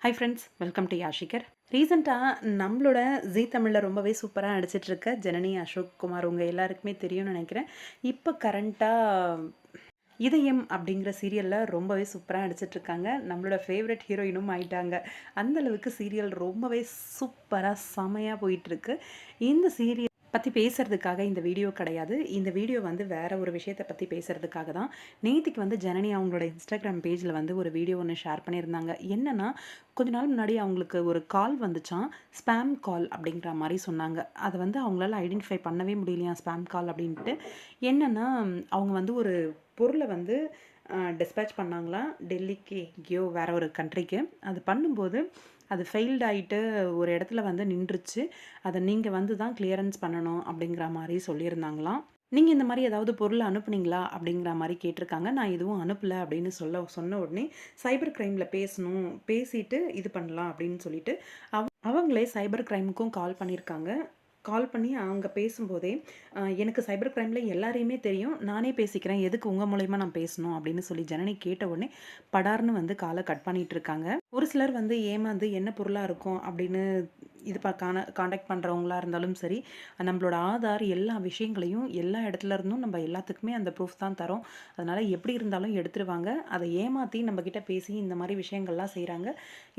Hi friends, welcome to Yashikar. ரீசெண்டாக நம்மளோட ஜீ தமிழில் ரொம்பவே சூப்பராக நடிச்சிட்ருக்க ஜனனி அசோக் குமார் உங்கள் எல்லாருக்குமே தெரியும்னு நினைக்கிறேன். இப்போ கரண்ட்டாக இதயம் அப்படிங்கிற சீரியலில் ரொம்பவே சூப்பராக நடிச்சிட்ருக்காங்க. நம்மளோட ஃபேவரட் ஹீரோயினும் ஆயிட்டாங்க. அந்தளவுக்கு சீரியல் ரொம்பவே சூப்பராக செமையாக போயிட்டுருக்கு. இந்த சீரியல் பற்றி பேசுகிறதுக்காக இந்த வீடியோ கிடையாது. இந்த வீடியோ வந்து வேறு ஒரு விஷயத்தை பற்றி பேசுகிறதுக்காக தான். நேத்திக்கு வந்து ஜனனி அவங்களோட இன்ஸ்டாகிராம் பேஜில் வந்து ஒரு வீடியோ ஒன்று ஷேர் பண்ணியிருந்தாங்க. என்னென்னா, கொஞ்ச நாள் முன்னாடி அவங்களுக்கு ஒரு கால் வந்துச்சாம். ஸ்பேம் கால் அப்படிங்கிற மாதிரி சொன்னாங்க. அதை வந்து அவங்களால ஐடென்டிஃபை பண்ணவே முடியலையா ஸ்பேம் கால் அப்படின்ட்டு. என்னென்னா, அவங்க வந்து ஒரு பொருளை வந்து டிஸ்பேட்ச் பண்ணாங்களாம் டெல்லிக்கு எங்கேயோ வேறு ஒரு கண்ட்ரிக்கு. அது பண்ணும்போது அது ஃபெயில்ட் ஆகிட்டு ஒரு இடத்துல வந்து நின்றுச்சு. அதை நீங்கள் வந்து தான் கிளியரன்ஸ் பண்ணணும் அப்படிங்கிற மாதிரி சொல்லியிருந்தாங்களாம். நீங்கள் இந்த மாதிரி ஏதாவது பொருள் அனுப்புனீங்களா அப்படிங்கிற மாதிரி கேட்டிருக்காங்க. நான் எதுவும் அனுப்பலை அப்படின்னு சொன்ன உடனே சைபர் க்ரைமில் பேசணும், பேசிட்டு இது பண்ணலாம் அப்படின்னு சொல்லிட்டு அவங்களே சைபர் க்ரைமுக்கும் கால் பண்ணியிருக்காங்க. கால் பண்ணி அங்கே பேசும்போதே எனக்கு சைபர் க்ரைமில் எல்லாரையுமே தெரியும், நானே பேசிக்கிறேன், எதுக்கு உங்கள் மூலயமா நான் பேசணும் அப்படின்னு சொல்லி ஜனனி கேட்ட உடனே படார்னு வந்து காலை கட் பண்ணிகிட்டு இருக்காங்க. ஒரு சிலர் வந்து ஏமாந்து என்ன பொருளாக இருக்கும் அப்படின்னு இது காண்டாக்ட் பண்ணுறவங்களா இருந்தாலும் சரி, நம்மளோட ஆதார் எல்லா விஷயங்களையும் எல்லா இடத்துல இருந்தும் நம்ம எல்லாத்துக்குமே அந்த ப்ரூஃப் தான் தரோம். அதனால் எப்படி இருந்தாலும் எடுத்துருவாங்க. அதை ஏமாற்றி நம்மக்கிட்ட பேசி இந்த மாதிரி விஷயங்கள்லாம் செய்கிறாங்க.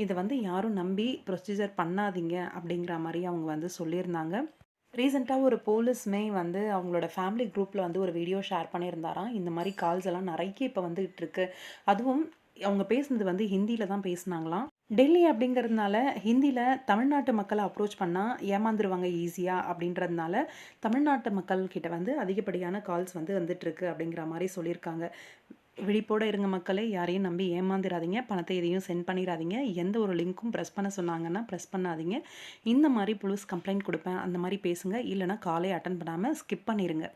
இதை வந்து யாரும் நம்பி ப்ரொசீஜர் பண்ணாதீங்க அப்படிங்கிற மாதிரி அவங்க வந்து சொல்லியிருந்தாங்க. ரீசெண்டாக ஒரு போலீஸுமே வந்து அவங்களோட ஃபேமிலி குரூப்பில் வந்து ஒரு வீடியோ ஷேர் பண்ணியிருந்தாராம். இந்த மாதிரி கால்ஸ் எல்லாம் நிறைய இப்போ வந்துகிட்டு இருக்கு. அதுவும் அவங்க பேசுனது வந்து ஹிந்தியில் தான் பேசுனாங்களாம். டெல்லி அப்படிங்கிறதுனால ஹிந்தியில் தமிழ்நாட்டு மக்களை அப்ரோச் பண்ணால் ஏமாந்துருவாங்க ஈஸியாக அப்படின்றதுனால தமிழ்நாட்டு மக்கள்கிட்ட வந்து அதிகப்படியான கால்ஸ் வந்து வந்துட்டுருக்கு அப்படிங்கிற மாதிரி சொல்லியிருக்காங்க. விழிப்போடு இருங்க மக்களே, யாரையும் நம்பி ஏமாந்துடாதீங்க, பணத்தை எதையும் சென்ட் பண்ணிடாதீங்க, எந்த ஒரு லிங்க்கும் ப்ரெஸ் பண்ண சொன்னாங்கன்னா ப்ரெஸ் பண்ணாதீங்க. இந்த மாதிரி போலீஸ் கம்ப்ளைண்ட் கொடுப்பேன் அந்த மாதிரி பேசுங்க, இல்லைனா காலே அட்டன் பண்ணாமல் ஸ்கிப் பண்ணிடுங்க.